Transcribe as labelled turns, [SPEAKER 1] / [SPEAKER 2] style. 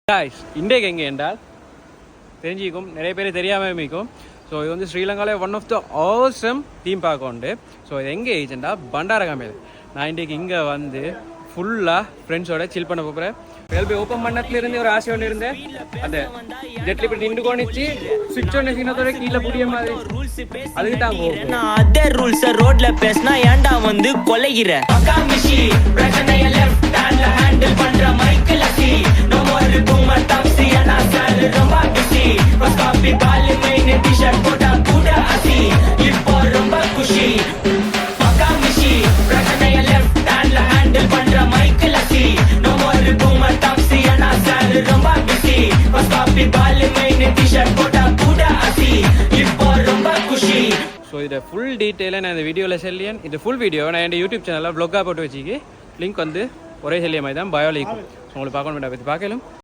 [SPEAKER 1] Guys இன்றைக்கு எங்கே என்றால் தெரிஞ்சிக்கும் நிறைய பேர் தெரியாமல் இருக்கும். ஸோ இது வந்து ஸ்ரீலங்காவில் one of the awesome theme park உண்டு. ஸோ இது எங்கே ஏஜெண்டா பண்டாரகாமையில். நான் இன்றைக்கு இங்கே வந்து ஃபுல்லாக ஃப்ரெண்ட்ஸோட சில் பண்ண போகிறேன். வெல்பி ஓப்பன் பண்ணத்துலேருந்து ஒரு ஆசை ஒன்று இருந்தேன். அந்த ஜெட்லி இப்படி நின்று கோணிச்சு சுவிட்ச் ஒன்று சின்னதோட கீழே புரிய மாதிரி அதுக்கு தான் போகும்.
[SPEAKER 2] அதே ரூல்ஸ் ரோட்ல பேசினா ஏன்டா வந்து கொலைகிற ஹேண்டில் பண்ற மைக்கேல் அசி no more boomer taxi انا sir ரொம்ப பிஸி பஸ் காப்பி பால் மெயின் டி-ஷர்ட் போட்டா கூட அசி இப்போ ரொம்ப குஷி பக்கா மிஷி பிரச்சனைய லெஃப்ட் ஹேண்ட்ல ஹேண்டில் பண்ற மைக்கேல் அசி no more boomer taxi انا sir ரொம்ப பிஸி பஸ் காப்பி பால் மெயின் டி-ஷர்ட் போட்டா கூட அசி இப்போ ரொம்ப குஷி.
[SPEAKER 1] ஸோ இதை ஃபுல் டீட்டெயிலாக நான் இந்த வீடியோவில் சொல்லியேன். இந்த ஃபுல் வீடியோ நான் என் யூடியூப் சேனலில் வ்ளாகாக போட்டு வச்சுக்கி லிங்க் வந்து ஒரே சொல்லிய மாதிரி தான் பயோலிக்கும். ஸோ உங்களுக்கு பார்க்கணும் பற்றி பார்க்கலும்